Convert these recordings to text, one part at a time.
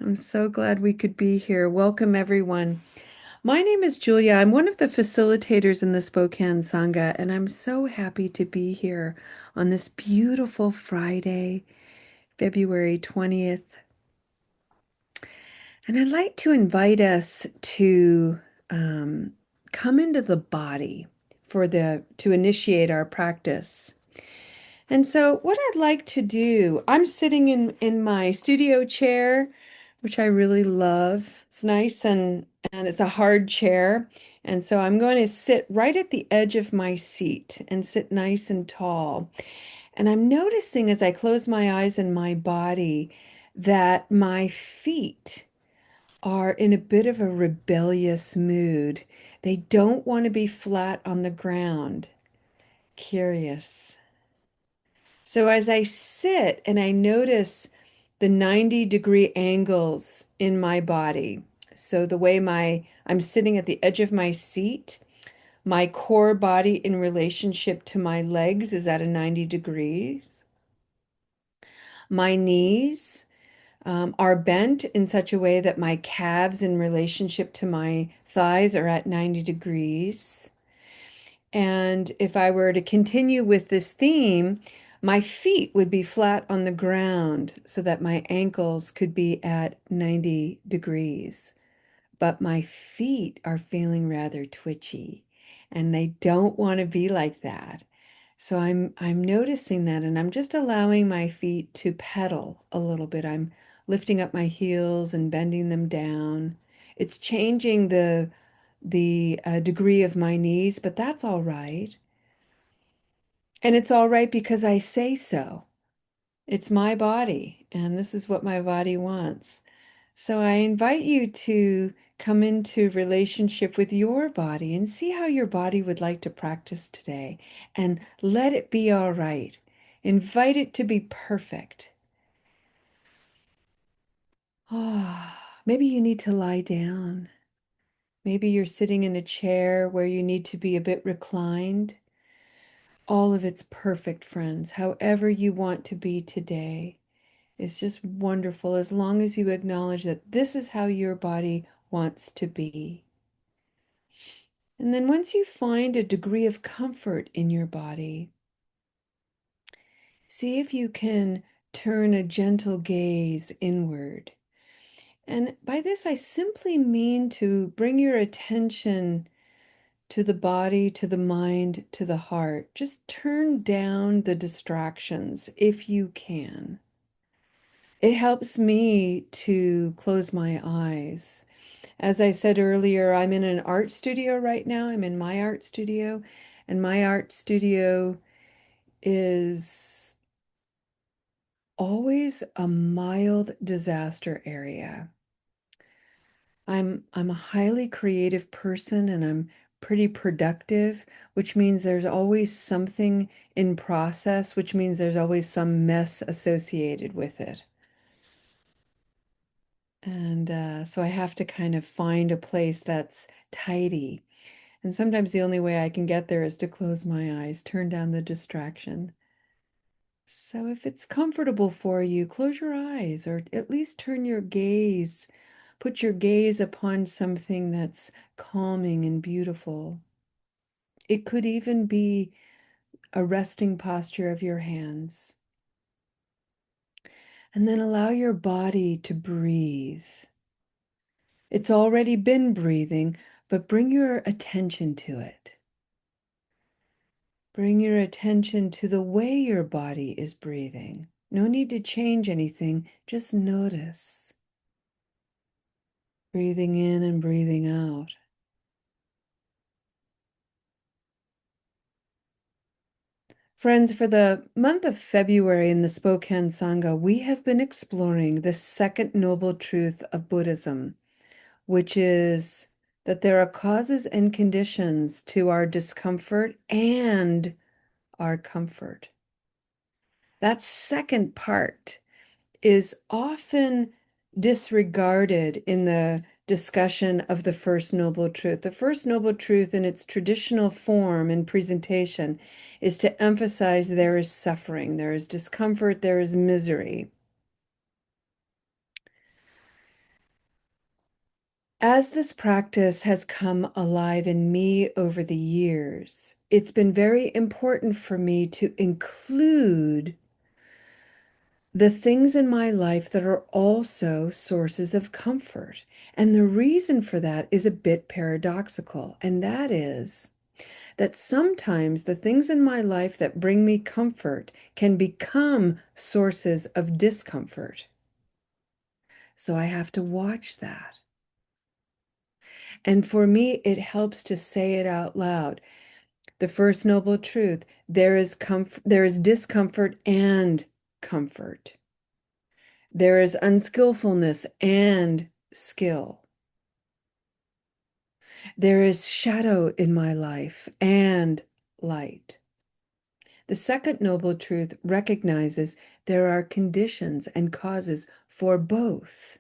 I'm so glad we could be here. Welcome, everyone. My name is Julia. I'm one of the facilitators in the Spokane Sangha, and I'm so happy to be here on this beautiful Friday, February 20th. And I'd like to invite us to um, come into the body to initiate our practice. And so what I'd like to do, I'm sitting in my studio chair, which I really love. It's nice and it's a hard chair. And so I'm going to sit right at the edge of my seat and sit nice and tall. And I'm noticing as I close my eyes in my body that my feet are in a bit of a rebellious mood. They don't want to be flat on the ground. Curious. So as I sit and I notice the 90-degree angles in my body, so the way I'm sitting at the edge of my seat, my core body in relationship to my legs is at a 90 degrees. My knees are bent in such a way that my calves in relationship to my thighs are at 90 degrees. And if I were to continue with this theme, my feet would be flat on the ground so that my ankles could be at 90 degrees. But my feet are feeling rather twitchy and they don't want to be like that. So I'm noticing that and I'm just allowing my feet to pedal a little bit. I'm lifting up my heels and bending them down. It's changing the degree of my knees, but that's all right. And it's all right because I say so. It's my body, and this is what my body wants. So I invite you to come into relationship with your body and see how your body would like to practice today, and let it be all right. Invite it to be perfect. Maybe you need to lie down. Maybe you're sitting in a chair where you need to be a bit reclined. All of it's perfect, friends. However you want to be today is just wonderful as long as you acknowledge that this is how your body wants to be. And then once you find a degree of comfort in your body, see if you can turn a gentle gaze inward. And by this, I simply mean to bring your attention to the body, to the mind, to the heart. Just turn down the distractions if you can. It helps me to close my eyes. As I said earlier, I'm in an art studio right now. I'm in my art studio, and my art studio is always a mild disaster area. I'm a highly creative person and I'm pretty productive, which means there's always something in process, which means there's always some mess associated with it. And so I have to kind of find a place that's tidy. And sometimes the only way I can get there is to close my eyes, turn down the distraction. So if it's comfortable for you, close your eyes or at least turn your gaze, put your gaze upon something that's calming and beautiful. It could even be a resting posture of your hands. And then allow your body to breathe. It's already been breathing, but bring your attention to it. Bring your attention to the way your body is breathing. No need to change anything, just notice. Breathing in and breathing out. Friends, for the month of February in the Spokane Sangha, we have been exploring the second noble truth of Buddhism, which is that there are causes and conditions to our discomfort and our comfort. That second part is often disregarded in the discussion of the First Noble Truth. The First Noble Truth, in its traditional form and presentation, is to emphasize there is suffering, there is discomfort, there is misery. As this practice has come alive in me over the years, it's been very important for me to include the things in my life that are also sources of comfort. And the reason for that is a bit paradoxical, and that is that sometimes the things in my life that bring me comfort can become sources of discomfort. So I have to watch that. And for me, it helps to say it out loud. The first noble truth, there is comfort, there is discomfort and comfort. There is unskillfulness and skill. There is shadow in my life and light. The second noble truth recognizes there are conditions and causes for both.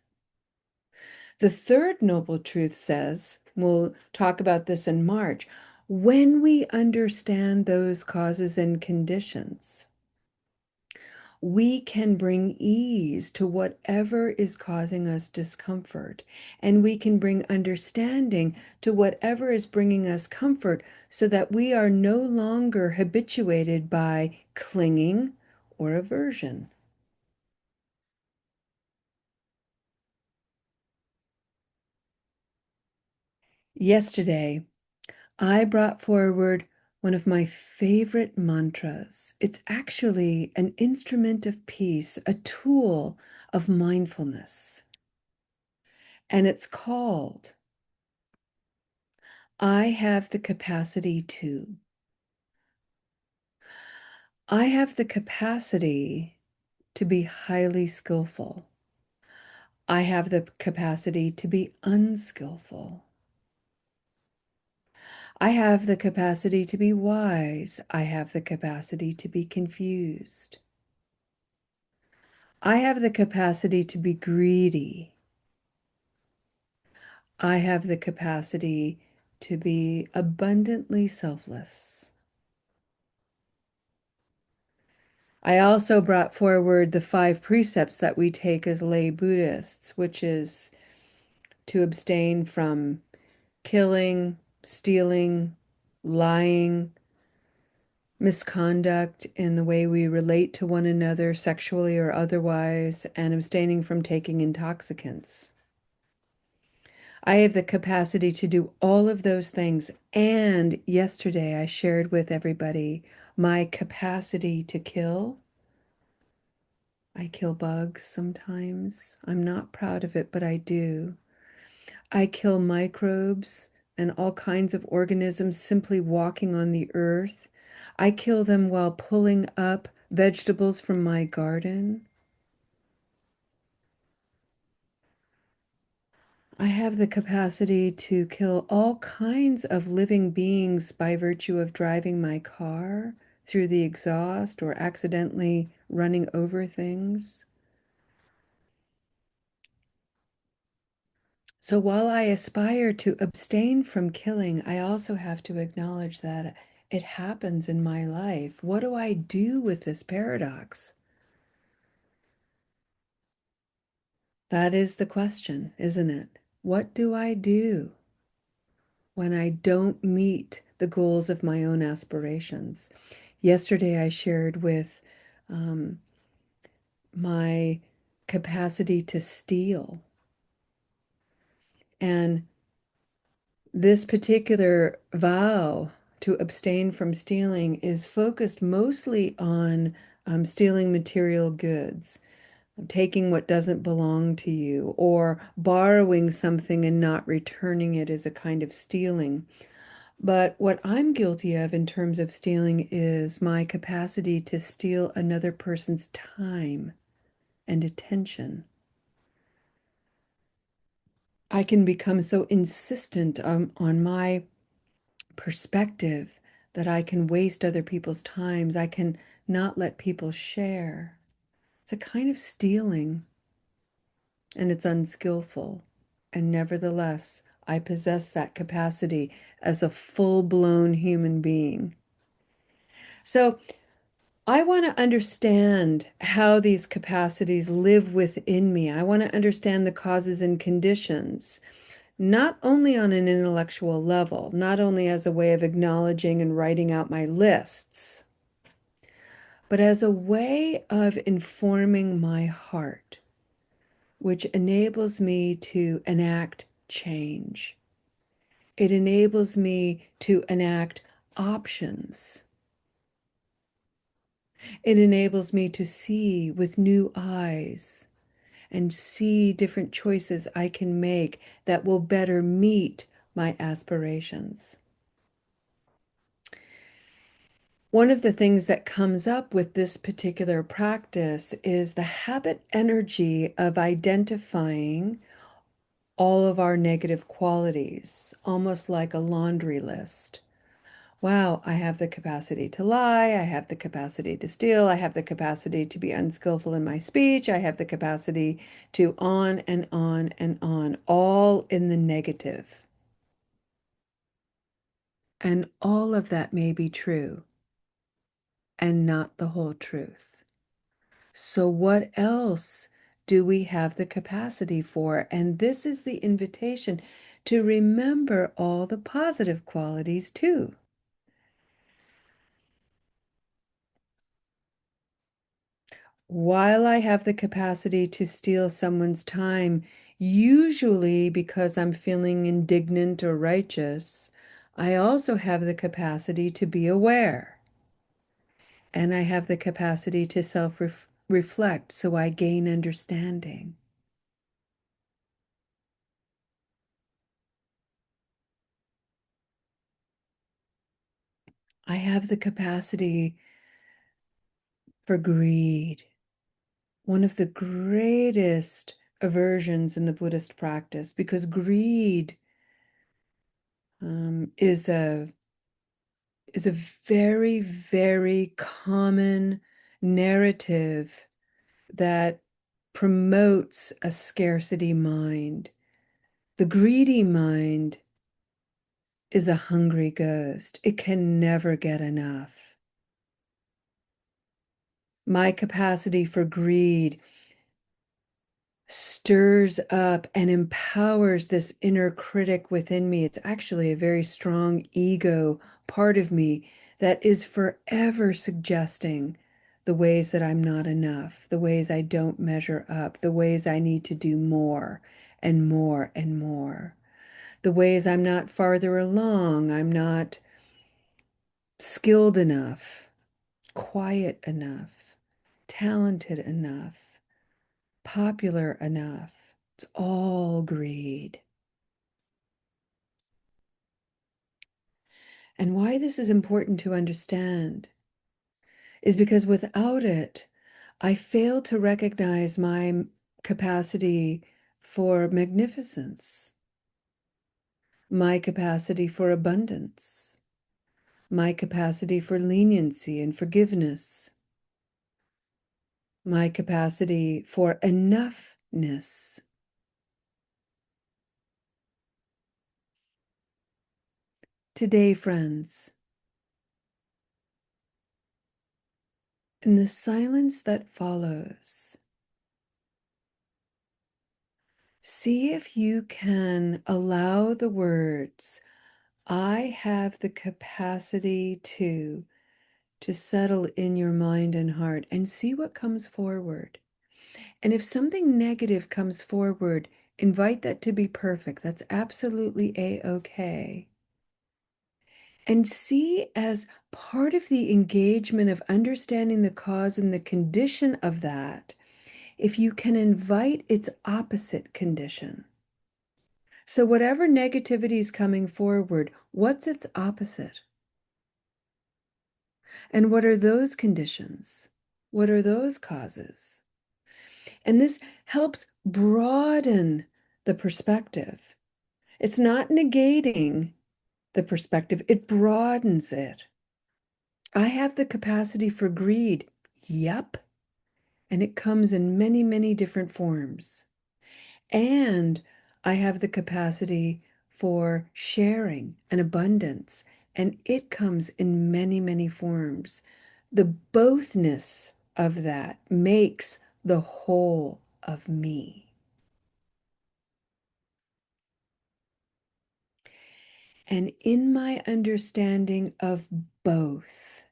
The third noble truth says, we'll talk about this in March, when we understand those causes and conditions, we can bring ease to whatever is causing us discomfort, and we can bring understanding to whatever is bringing us comfort so that we are no longer habituated by clinging or aversion. Yesterday, I brought forward one of my favorite mantras. It's actually an instrument of peace, a tool of mindfulness, and it's called I have the capacity to. I have the capacity to be highly skillful. I have the capacity to be unskillful. I have the capacity to be wise. I have the capacity to be confused. I have the capacity to be greedy. I have the capacity to be abundantly selfless. I also brought forward the 5 precepts that we take as lay Buddhists, which is to abstain from killing, stealing, lying, misconduct in the way we relate to one another sexually or otherwise, and abstaining from taking intoxicants. I have the capacity to do all of those things. And yesterday I shared with everybody my capacity to kill. I kill bugs sometimes. I'm not proud of it, but I do. I kill microbes and all kinds of organisms simply walking on the earth. I kill them while pulling up vegetables from my garden. I have the capacity to kill all kinds of living beings by virtue of driving my car through the exhaust or accidentally running over things. So while I aspire to abstain from killing, I also have to acknowledge that it happens in my life. What do I do with this paradox? That is the question, isn't it? What do I do when I don't meet the goals of my own aspirations? Yesterday, I shared with um, my capacity to steal. And this particular vow to abstain from stealing is focused mostly on stealing material goods, taking what doesn't belong to you, or borrowing something and not returning it is a kind of stealing. But what I'm guilty of in terms of stealing is my capacity to steal another person's time and attention. I can become so insistent on my perspective that I can waste other people's times. I can not let people share. It's a kind of stealing, and it's unskillful. And nevertheless, I possess that capacity as a full-blown human being. So I want to understand how these capacities live within me. I want to understand the causes and conditions. not only on an intellectual level, not only as a way of acknowledging and writing out my lists, but as a way of informing my heart, which enables me to enact change. It enables me to enact options. It enables me to see with new eyes and see different choices I can make that will better meet my aspirations. One of the things that comes up with this particular practice is the habit energy of identifying all of our negative qualities, almost like a laundry list. Wow, I have the capacity to lie. I have the capacity to steal. I have the capacity to be unskillful in my speech. I have the capacity to on and on and on, all in the negative. And all of that may be true and not the whole truth. So, what else do we have the capacity for? And this is the invitation to remember all the positive qualities too. While I have the capacity to steal someone's time, usually because I'm feeling indignant or righteous, I also have the capacity to be aware. And I have the capacity to self-reflect so I gain understanding. I have the capacity for greed, one of the greatest aversions in the Buddhist practice, because greed is a very, very common narrative that promotes a scarcity mind. The greedy mind is a hungry ghost. It can never get enough. My capacity for greed stirs up and empowers this inner critic within me. It's actually a very strong ego part of me that is forever suggesting the ways that I'm not enough, the ways I don't measure up, the ways I need to do more and more and more, the ways I'm not farther along, I'm not skilled enough, quiet enough, talented enough, popular enough. It's all greed. And why this is important to understand is because without it, I fail to recognize my capacity for magnificence, my capacity for abundance, my capacity for leniency and forgiveness, my capacity for enoughness. Today, friends, in the silence that follows, see if you can allow the words, I have the capacity to settle in your mind and heart and see what comes forward. And if something negative comes forward, invite that to be perfect. That's absolutely a-okay. And see as part of the engagement of understanding the cause and the condition of that, if you can invite its opposite condition. So whatever negativity is coming forward, what's its opposite? And what are those conditions? What are those causes? And this helps broaden the perspective. It's not negating the perspective, it broadens it. I have the capacity for greed. Yep. And it comes in many, many different forms. And I have the capacity for sharing and abundance, and it comes in many, many forms. The bothness of that makes the whole of me. And in my understanding of both,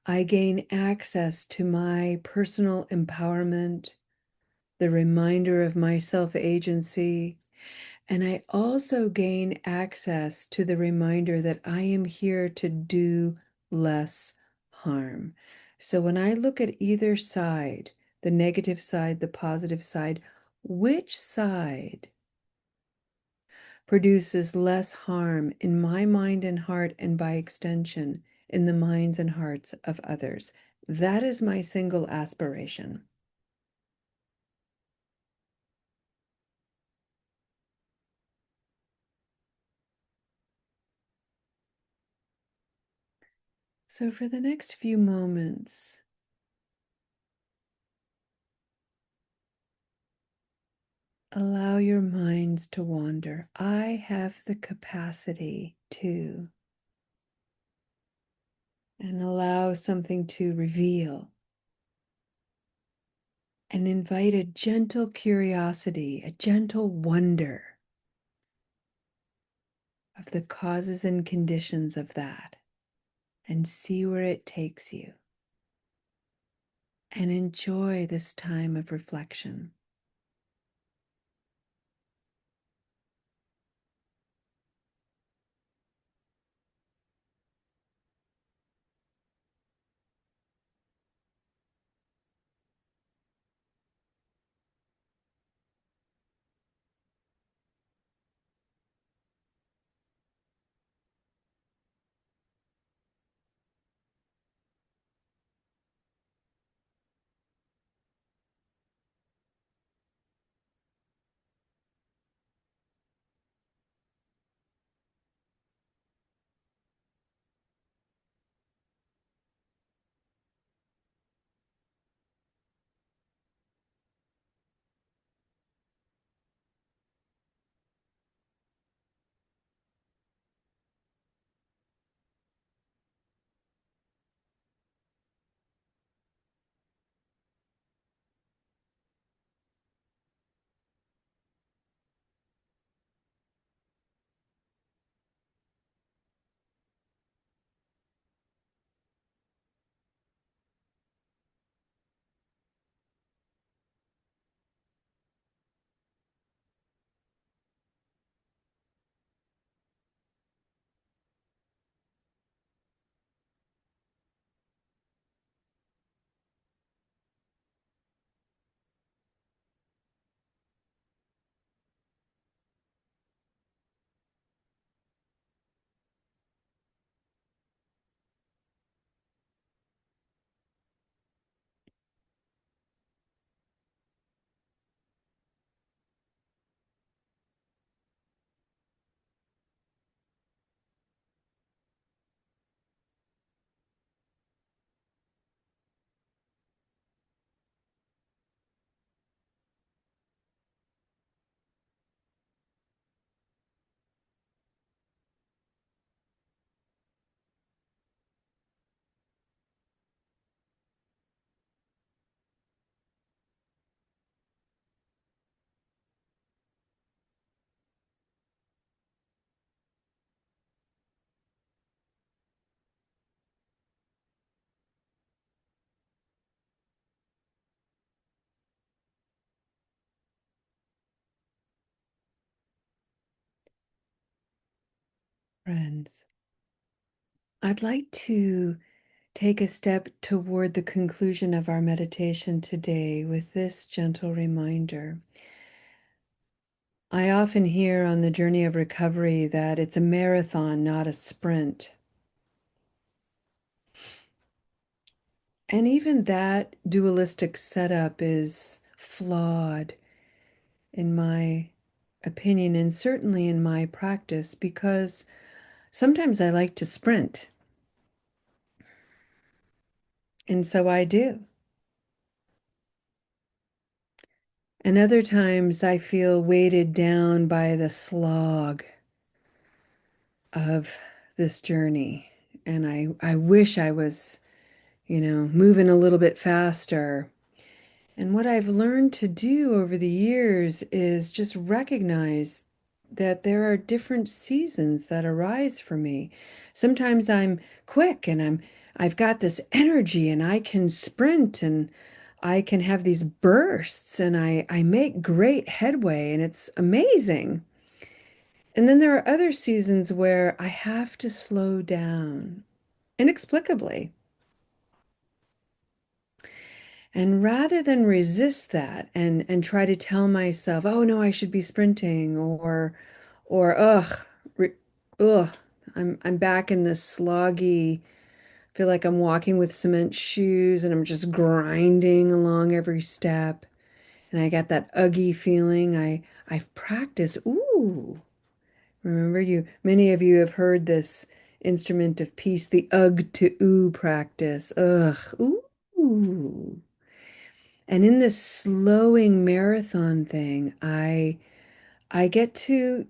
I gain access to my personal empowerment, the reminder of my self-agency, and I also gain access to the reminder that I am here to do less harm. So when I look at either side, the negative side, the positive side, which side produces less harm in my mind and heart, and by extension, in the minds and hearts of others? That is my single aspiration. So for the next few moments, allow your minds to wander. I have the capacity to, and allow something to reveal, and invite a gentle curiosity, a gentle wonder of the causes and conditions of that, and see where it takes you. And enjoy this time of reflection. Friends, I'd like to take a step toward the conclusion of our meditation today with this gentle reminder. I often hear on the journey of recovery that it's a marathon, not a sprint. And even that dualistic setup is flawed, in my opinion, and certainly in my practice, because sometimes I like to sprint, and so I do. And other times I feel weighted down by the slog of this journey. And I wish I was, moving a little bit faster. And what I've learned to do over the years is just recognize that there are different seasons that arise for me. Sometimes I'm quick and I've got this energy and I can sprint and I can have these bursts and I make great headway and it's amazing. And then there are other seasons where I have to slow down inexplicably. And rather than resist that and try to tell myself, "Oh no, I should be sprinting," or re, ugh, I'm back in this sloggy, feel like I'm walking with cement shoes and I'm just grinding along every step. And I got that uggy feeling. I've practiced. Ooh, remember many of you have heard this instrument of peace, the ugh to ooh practice. Ugh, ooh. And in this slowing marathon thing, I get to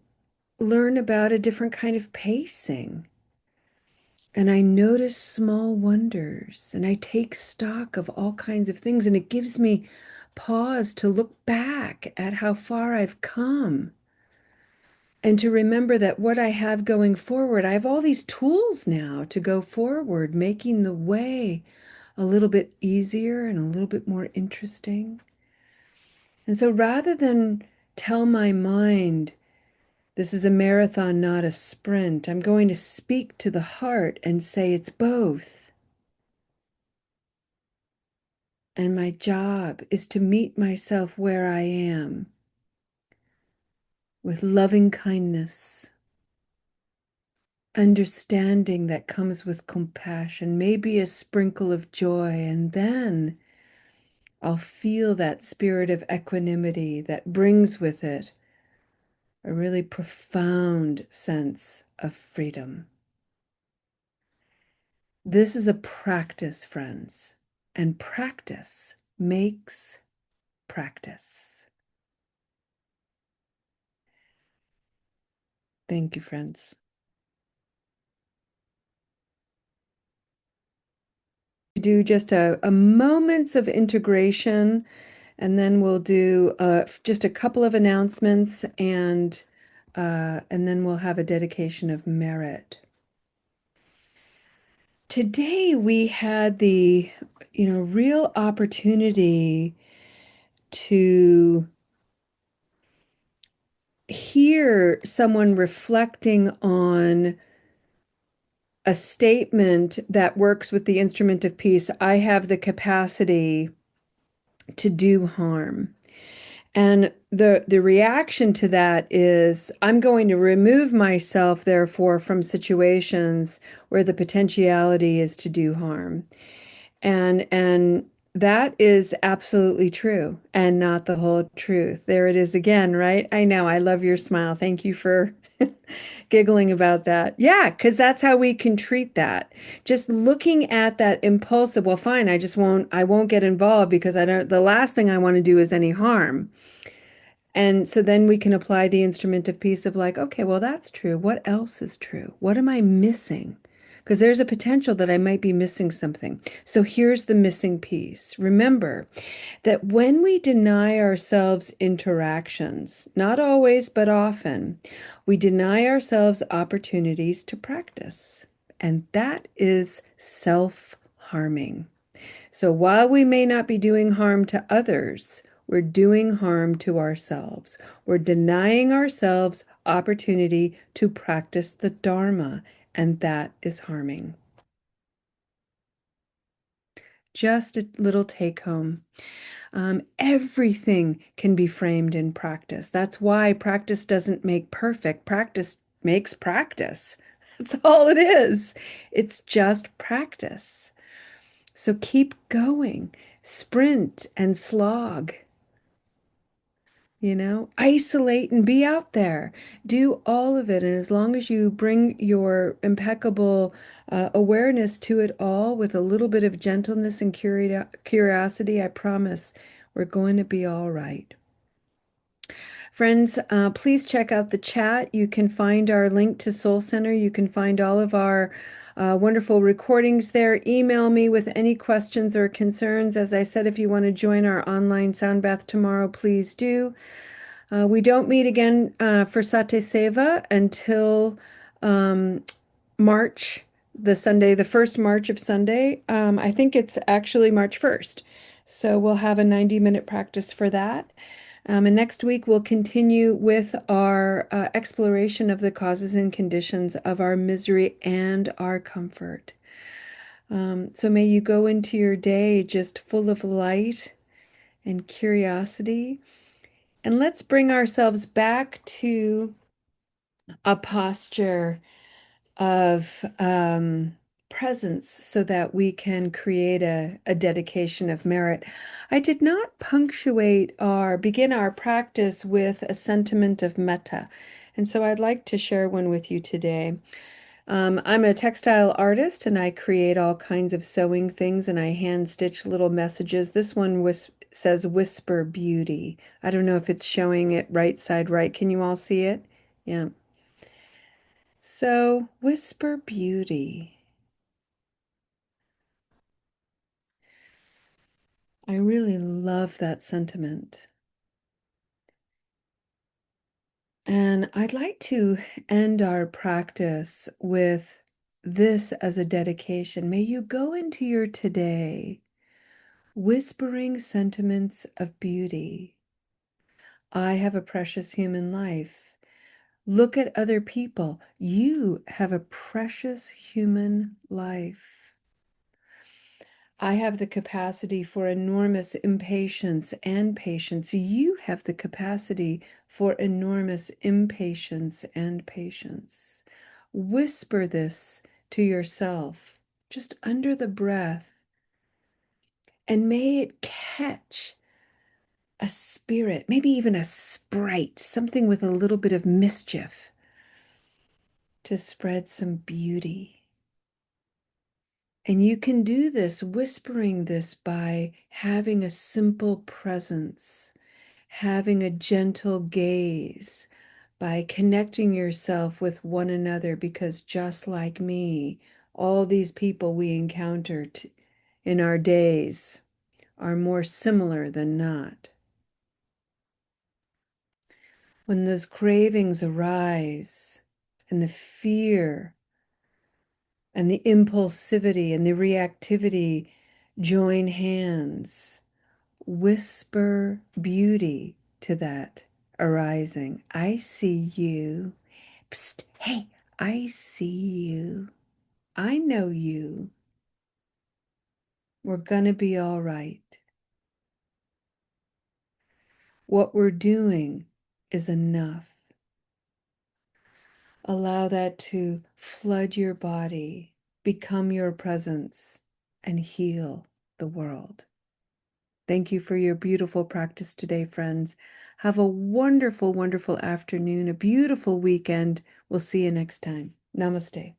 learn about a different kind of pacing. And I notice small wonders and I take stock of all kinds of things. And it gives me pause to look back at how far I've come and to remember that what I have going forward, I have all these tools now to go forward, making the way a little bit easier and a little bit more interesting. And so rather than tell my mind, this is a marathon, not a sprint, I'm going to speak to the heart and say it's both. And my job is to meet myself where I am with loving kindness, understanding that comes with compassion, maybe a sprinkle of joy, and then I'll feel that spirit of equanimity that brings with it a really profound sense of freedom. This is a practice, friends, and practice makes practice. Thank you, friends. Do just a moments of integration, and then we'll do just a couple of announcements, and then we'll have a dedication of merit. Today we had the, real opportunity to hear someone reflecting on a statement that works with the instrument of peace. I have the capacity to do harm. And the reaction to that is I'm going to remove myself, therefore, from situations where the potentiality is to do harm. And that is absolutely true and not the whole truth. There it is again, right? I know. I love your smile. Thank you for giggling about that. Yeah, because that's how we can treat that. Just looking at that impulsive, well, fine, I won't get involved because the last thing I want to do is any harm. And so then we can apply the instrument of peace of like, okay, well, that's true. What else is true? What am I missing? Because there's a potential that I might be missing something. So here's the missing piece. Remember that when we deny ourselves interactions, not always, but often, we deny ourselves opportunities to practice. And that is self-harming. So while we may not be doing harm to others, we're doing harm to ourselves. We're denying ourselves opportunity to practice the Dharma, and that is harming. Just a little take home. Everything can be framed in practice. That's why practice doesn't make perfect. Practice makes practice. That's all it is. It's just practice. So keep going, sprint and slog, isolate and be out there. Do all of it. And as long as you bring your impeccable awareness to it all with a little bit of gentleness and curiosity, I promise we're going to be all right. Friends, please check out the chat. You can find our link to Soul Center. You can find all of our wonderful recordings there. Email me with any questions or concerns. As I said, if you want to join our online sound bath tomorrow, please do. We don't meet again for SatiSeva until um, March, the Sunday, the first March of Sunday. I think it's actually March 1st. So we'll have a 90-minute practice for that. And next week, we'll continue with our exploration of the causes and conditions of our misery and our comfort. So may you go into your day just full of light and curiosity. And let's bring ourselves back to a posture of presence so that we can create a dedication of merit. I did not punctuate or begin our practice with a sentiment of metta. And so I'd like to share one with you today. I'm a textile artist and I create all kinds of sewing things and I hand stitch little messages. This one says whisper beauty. I don't know if it's showing it right side right. Can you all see it? Yeah. So, whisper beauty. I really love that sentiment. And I'd like to end our practice with this as a dedication. May you go into your today whispering sentiments of beauty. I have a precious human life. Look at other people. You have a precious human life. I have the capacity for enormous impatience and patience. You have the capacity for enormous impatience and patience. Whisper this to yourself, just under the breath, and may it catch a spirit, maybe even a sprite, something with a little bit of mischief to spread some beauty. And you can do this, whispering this by having a simple presence, having a gentle gaze, by connecting yourself with one another, because just like me, all these people we encounter in our days are more similar than not. When those cravings arise and the fear and the impulsivity and the reactivity join hands, whisper beauty to that arising. I see you. Psst, hey, I see you. I know you. We're gonna be all right. What we're doing is enough. Allow that to flood your body, become your presence, and heal the world. Thank you for your beautiful practice today, friends. Have a wonderful, wonderful afternoon, a beautiful weekend. We'll see you next time. Namaste.